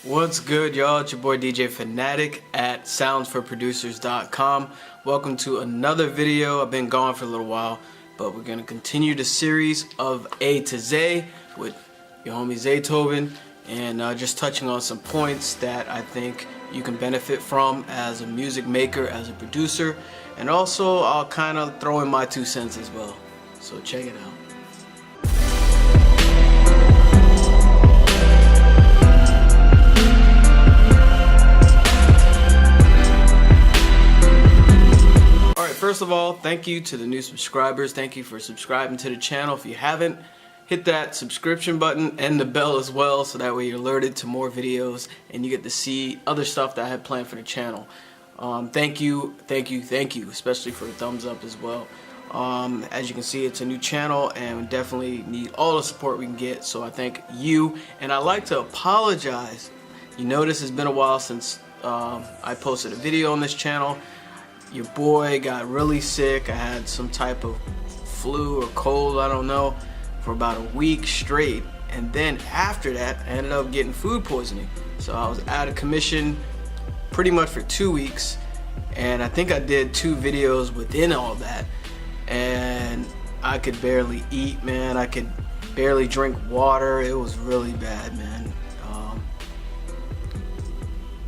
What's good, y'all? It's your boy DJ Fanatic at soundsforproducers.com. Welcome to another video. I've been gone for a little while, but we're going to continue the series of A to Z with your homie Zaytoven, and just touching on some points that I think you can benefit from as a music maker, as a producer, and also I'll kind of throw in my 2 cents as well. So check it out. First of all, thank you to the new subscribers. Thank you for subscribing to the channel. If you haven't, hit that subscription button and the bell as well, so that way you're alerted to more videos and you get to see other stuff that I have planned for the channel. Thank you, especially for a thumbs up as well. As you can see, it's a new channel and we definitely need all the support we can get, so I thank you. And I'd like to apologize. You notice it's been a while since I posted a video on this channel. Your boy got really sick. I had some type of flu or cold, I don't know, for about a week straight. And then after that, I ended up getting food poisoning. So I was out of commission pretty much for 2 weeks. And I think I did 2 videos within all that. And I could barely eat, man. I could barely drink water. It was really bad, man.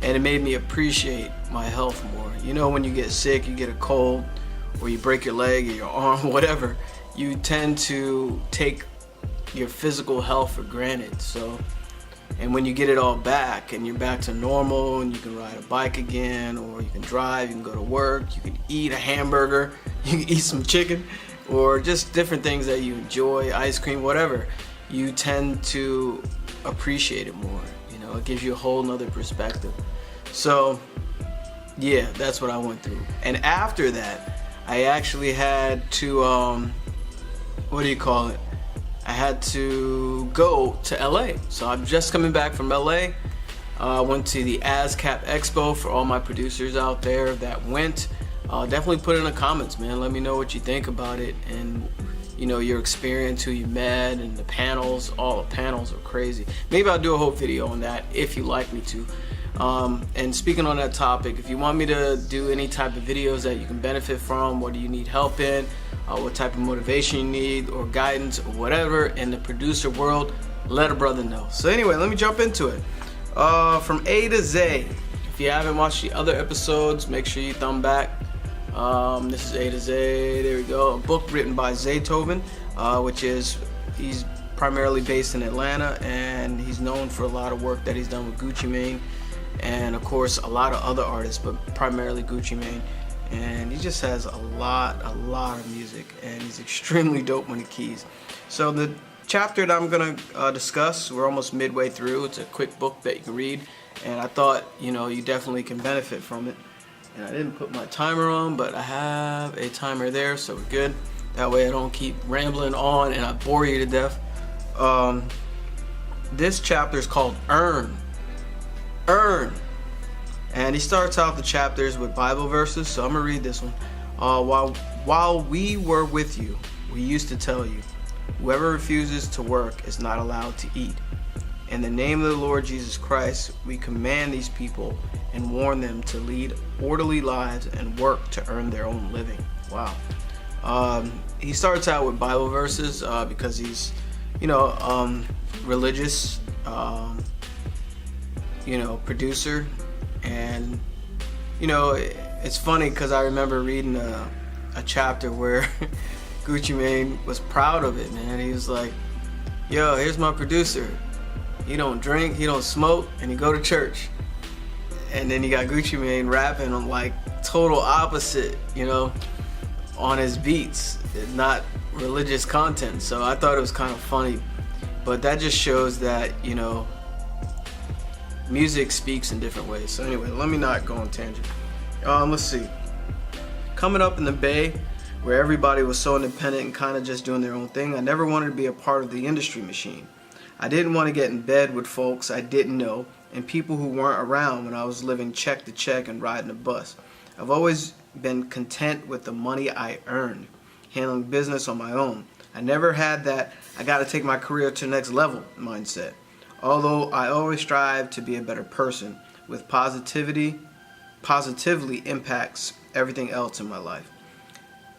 And it made me appreciate my health more. You know, when you get sick, you get a cold, or you break your leg or your arm, whatever, you tend to take your physical health for granted. So, and when you get it all back and you're back to normal and you can ride a bike again, or you can drive, you can go to work, you can eat a hamburger, you can eat some chicken, or just different things that you enjoy, ice cream, whatever, you tend to appreciate it more. You know, it gives you a whole nother perspective. So yeah, that's what I went through. And after that, I actually had to, what do you call it? I had to go to LA. So I'm just coming back from LA. Went to the ASCAP Expo. For all my producers out there that went, definitely put in the comments, man. Let me know what you think about it, and you know, your experience, who you met, and the panels. All the panels are crazy. Maybe I'll do a whole video on that if you like me to. And speaking on that topic, if you want me to do any type of videos that you can benefit from, what do you need help in, what type of motivation you need, or guidance, or whatever in the producer world, let a brother know. So anyway, let me jump into it. From A to Z. If you haven't watched the other episodes, make sure you thumb back. This is A to Z. There we go. A book written by Zaytoven, he's primarily based in Atlanta, and he's known for a lot of work that he's done with Gucci Mane, and of course a lot of other artists, but primarily Gucci Mane. And he just has a lot of music, and he's extremely dope when he keys. So the chapter that I'm gonna discuss, we're almost midway through. It's a quick book that you can read, and I thought, you know, you definitely can benefit from it. And I didn't put my timer on, but I have a timer there, so we're good. That way I don't keep rambling on and I bore you to death. This chapter is called Earn. And he starts out the chapters with Bible verses, so I'm gonna read this one. While we were with you, we used to tell you, whoever refuses to work is not allowed to eat. In the name of the Lord Jesus Christ, we command these people and warn them to lead orderly lives and work to earn their own living. Wow. He starts out with Bible verses because he's, you know, religious, you know, producer. And, you know, it's funny because I remember reading a chapter where Gucci Mane was proud of it, man. He was like, yo, here's my producer. He don't drink, he don't smoke, and he go to church. And then you got Gucci Mane rapping on like total opposite, you know, on his beats, not religious content. So I thought it was kind of funny, but that just shows that, you know, music speaks in different ways. So anyway, let me not go on tangent. Let's see. Coming up in the Bay, where everybody was so independent and kind of just doing their own thing, I never wanted to be a part of the industry machine. I didn't want to get in bed with folks I didn't know and people who weren't around when I was living check to check and riding a bus. I've always been content with the money I earned, handling business on my own. I never had that I got to take my career to the next level mindset. Although I always strive to be a better person, with positively impacts everything else in my life.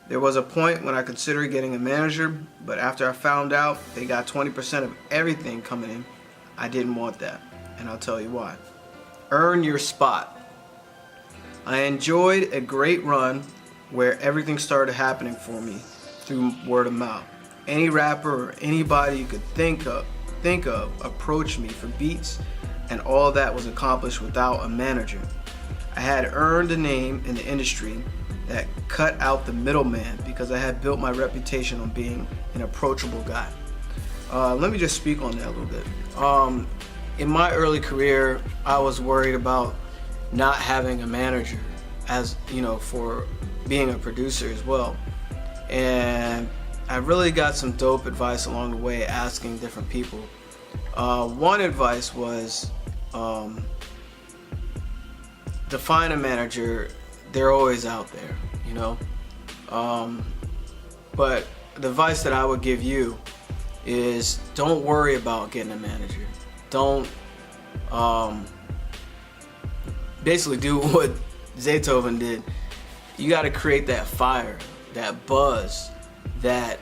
There was a point when I considered getting a manager, but after I found out they got 20% of everything coming in, I didn't want that, and I'll tell you why. Earn your spot. I enjoyed a great run where everything started happening for me through word of mouth. Any rapper or anybody you could think of approached me for beats, and all that was accomplished without a manager. I had earned a name in the industry that cut out the middleman because I had built my reputation on being an approachable guy. Let me just speak on that a little bit. In my early career, I was worried about not having a manager, as you know, for being a producer as well. And I really got some dope advice along the way, asking different people. One advice was to find a manager. They're always out there, you know. But the advice that I would give you is don't worry about getting a manager. Don't basically do what Zaytoven did. You got to create that fire, that buzz, that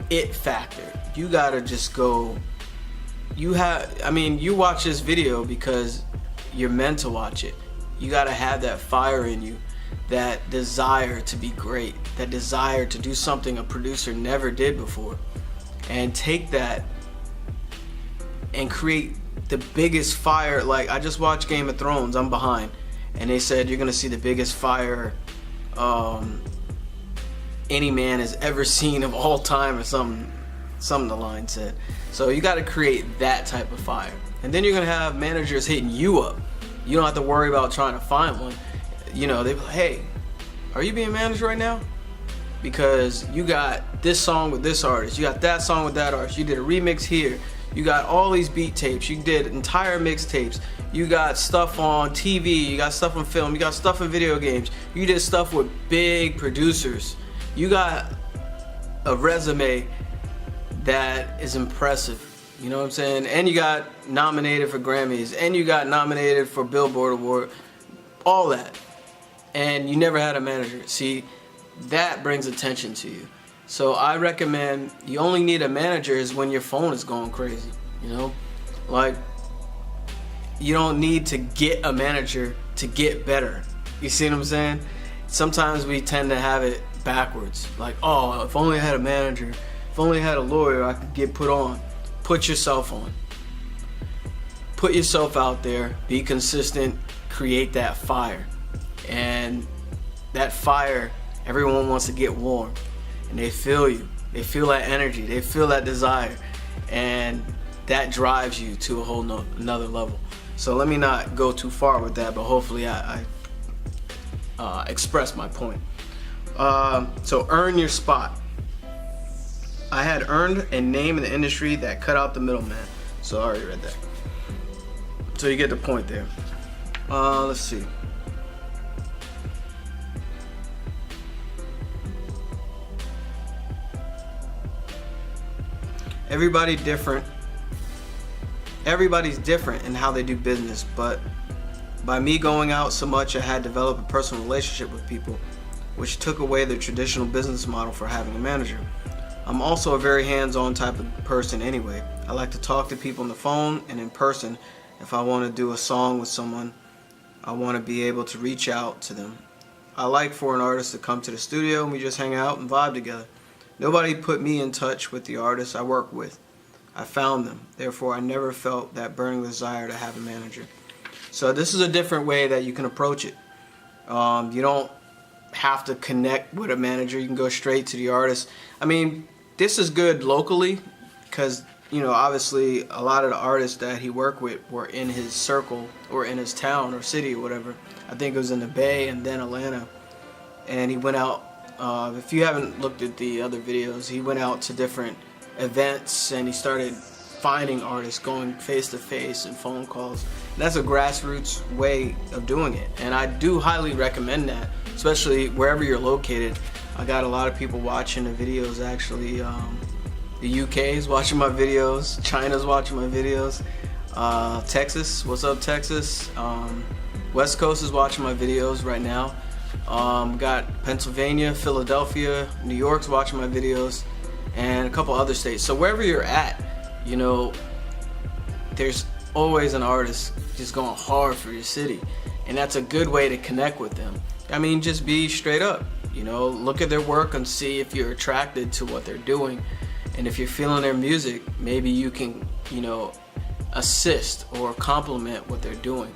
it factor. You got to just go. You watch this video because you're meant to watch it. You got to have that fire in you, that desire to be great, that desire to do something a producer never did before, and take that and create the biggest fire. Like, I just watched Game of Thrones, I'm behind, and they said you're gonna see the biggest fire any man has ever seen of all time, or something the line said. So you got to create that type of fire, and then you're gonna have managers hitting you up. You don't have to worry about trying to find one. You know, they be like, hey, are you being managed right now? Because you got this song with this artist, you got that song with that artist, you did a remix here, you got all these beat tapes, you did entire mixtapes, you got stuff on TV, you got stuff on film, you got stuff in video games, you did stuff with big producers. You got a resume that is impressive, you know what I'm saying? And you got nominated for Grammys, and you got nominated for Billboard Award, all that. And you never had a manager. See, that brings attention to you. So I recommend, you only need a manager is when your phone is going crazy, you know? Like, you don't need to get a manager to get better. You see what I'm saying? Sometimes we tend to have it backwards. Like, oh, if only I had a manager, if only I had a lawyer, I could get put on. Put yourself on. Put yourself out there, be consistent, create that fire. And that fire, everyone wants to get warm. And they feel you. They feel that energy. They feel that desire. And that drives you to a whole another level. So let me not go too far with that, but hopefully I express my point. So earn your spot. I had earned a name in the industry that cut out the middleman. So I already read that. So you get the point there. Let's see. Everybody's different in how they do business, but by me going out so much, I had developed a personal relationship with people, which took away the traditional business model for having a manager. I'm also a very hands-on type of person anyway. I like to talk to people on the phone and in person. If I want to do a song with someone, I want to be able to reach out to them. I like for an artist to come to the studio and we just hang out and vibe together. Nobody put me in touch with the artists I work with. I found them. Therefore, I never felt that burning desire to have a manager. So this is a different way that you can approach it. You don't have to connect with a manager. You can go straight to the artist. I mean, this is good locally because, you know, obviously a lot of the artists that he worked with were in his circle or in his town or city or whatever. I think it was in the Bay and then Atlanta. And he went out, if you haven't looked at the other videos, he went out to different events and he started finding artists, going face to face and phone calls. And that's a grassroots way of doing it, and I do highly recommend that, especially wherever you're located. I got a lot of people watching the videos actually. The UK is watching my videos, China's watching my videos. Texas, what's up, Texas? West Coast is watching my videos right now. Got Pennsylvania, Philadelphia, New York's watching my videos, and a couple other states. So wherever you're at, you know, there's always an artist just going hard for your city, and that's a good way to connect with them. I mean, just be straight up, you know, look at their work and see if you're attracted to what they're doing, and if you're feeling their music, maybe you can, you know, assist or complement what they're doing.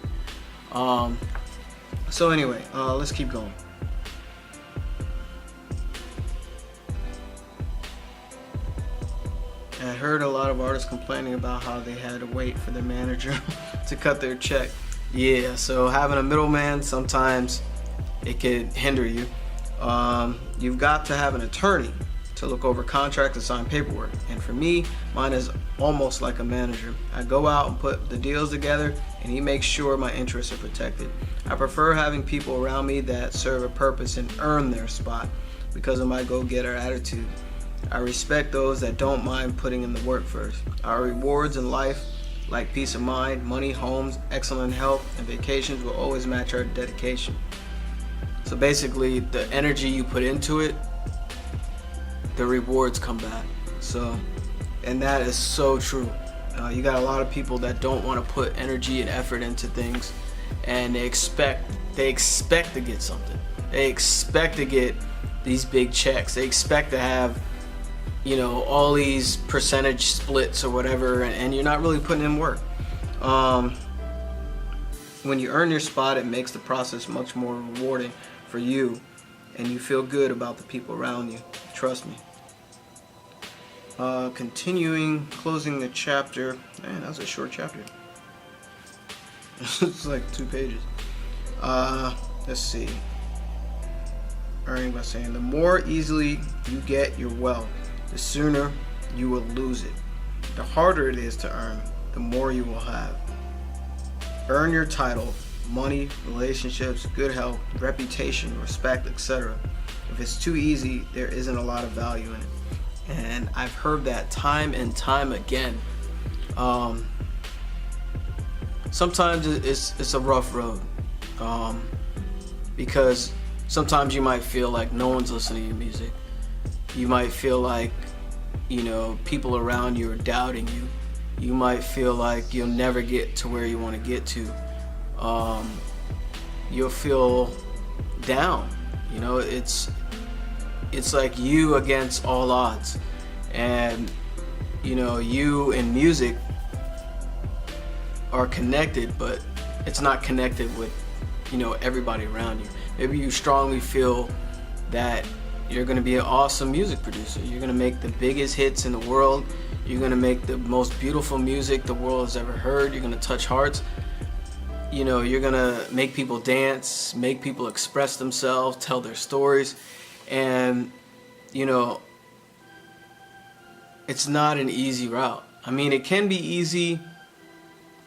So anyway, let's keep going. I heard a lot of artists complaining about how they had to wait for their manager to cut their check. Yeah, so having a middleman, sometimes it could hinder you. You've got to have an attorney to look over contracts and sign paperwork. And for me, mine is almost like a manager. I go out and put the deals together, and he makes sure my interests are protected. I prefer having people around me that serve a purpose and earn their spot because of my go-getter attitude. I respect those that don't mind putting in the work first. Our rewards in life, like peace of mind, money, homes, excellent health, and vacations, will always match our dedication. So basically, the energy you put into it, the rewards come back. So, and that is so true. You got a lot of people that don't want to put energy and effort into things, and they expect to get something. They expect to get these big checks. They expect to have, you know, all these percentage splits or whatever, and you're not really putting in work. When you earn your spot, it makes the process much more rewarding for you, and you feel good about the people around you. Trust me. Continuing, closing the chapter. Man, that was a short chapter. It's like 2 pages. Let's see. Earning by saying, the more easily you get your wealth, the sooner you will lose it. The harder it is to earn, the more you will have. Earn your title, money, relationships, good health, reputation, respect, etc. If it's too easy, there isn't a lot of value in it. And I've heard that time and time again. Sometimes it's a rough road, because sometimes you might feel like no one's listening to your music. You might feel like, you know, people around you are doubting you. You might feel like you'll never get to where you want to get to. You'll feel down. You know, it's like you against all odds. And, you know, you and music are connected, but it's not connected with, you know, everybody around you. Maybe you strongly feel that you're going to be an awesome music producer. You're going to make the biggest hits in the world. You're going to make the most beautiful music the world has ever heard. You're going to touch hearts. You know, you're going to make people dance, make people express themselves, tell their stories. And, you know, it's not an easy route. I mean, it can be easy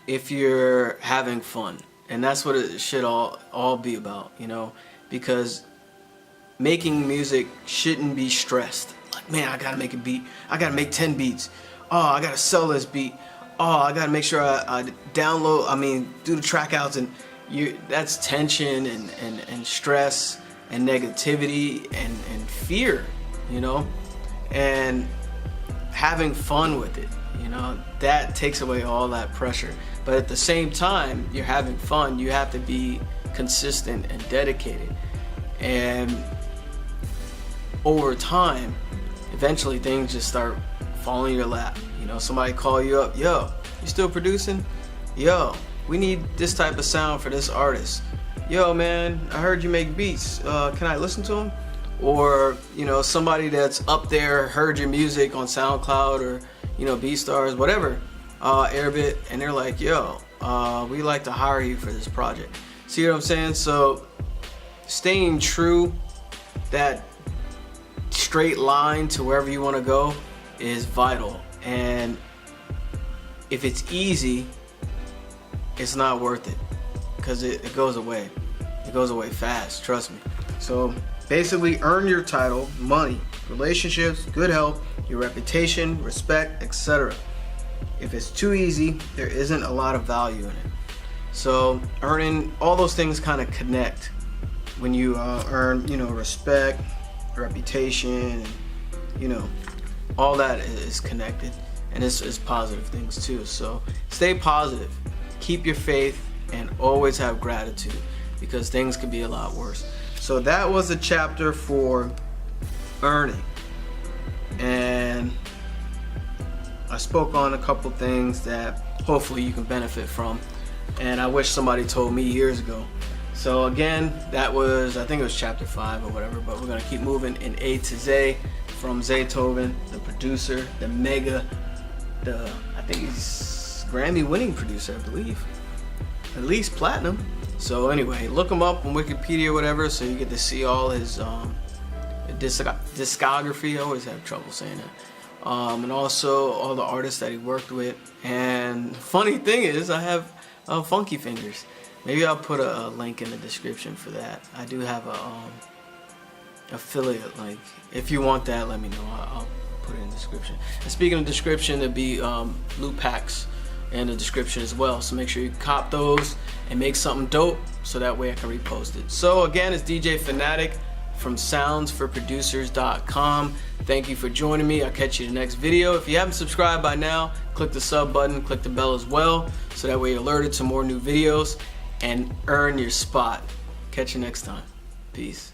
if you're having fun. And that's what it should all be about, you know, because making music shouldn't be stressed. Like, man, I gotta make a beat. I gotta make 10 beats. Oh, I gotta sell this beat. Oh, I gotta make sure I do the track outs, and that's tension and stress and negativity and fear, you know, and having fun with it, you know, that takes away all that pressure. But at the same time, you're having fun, you have to be consistent and dedicated. And over time, eventually things just start falling in your lap. You know, somebody call you up, yo, you still producing? Yo, we need this type of sound for this artist. Yo, man, I heard you make beats. Can I listen to them? Or, you know, somebody that's up there heard your music on SoundCloud or, you know, BeatStars, whatever, Airbit, and they're like, yo, we like to hire you for this project. See what I'm saying? So staying true, that straight line to wherever you want to go is vital. And if it's easy, it's not worth it, because it goes away. It goes away fast, trust me. So basically, earn your title, money, relationships, good health, your reputation, respect, etc. If it's too easy, there isn't a lot of value in it. So earning, all those things kind of connect when you earn, you know, respect, reputation, you know, all that is connected, and it's positive things too. So stay positive, keep your faith, and always have gratitude, because things could be a lot worse. So that was a chapter for earning, and I spoke on a couple things that hopefully you can benefit from, and I wish somebody told me years ago. So again, that was, I think it was chapter 5 or whatever, but we're gonna keep moving in A to Z from Zaytoven, the producer, the mega, I think he's Grammy winning producer, I believe. At least platinum. So anyway, look him up on Wikipedia or whatever, so you get to see all his discography. I always have trouble saying that. And also all the artists that he worked with. And funny thing is, I have Funky Fingers. Maybe I'll put a link in the description for that. I do have a affiliate link. If you want that, let me know. I'll put it in the description. And speaking of description, there'll be loot packs in the description as well. So make sure you cop those and make something dope, so that way I can repost it. So again, it's DJ Fanatic from soundsforproducers.com. Thank you for joining me. I'll catch you in the next video. If you haven't subscribed by now, click the sub button, click the bell as well, so that way you're alerted to more new videos, and earn your spot. Catch you next time. Peace.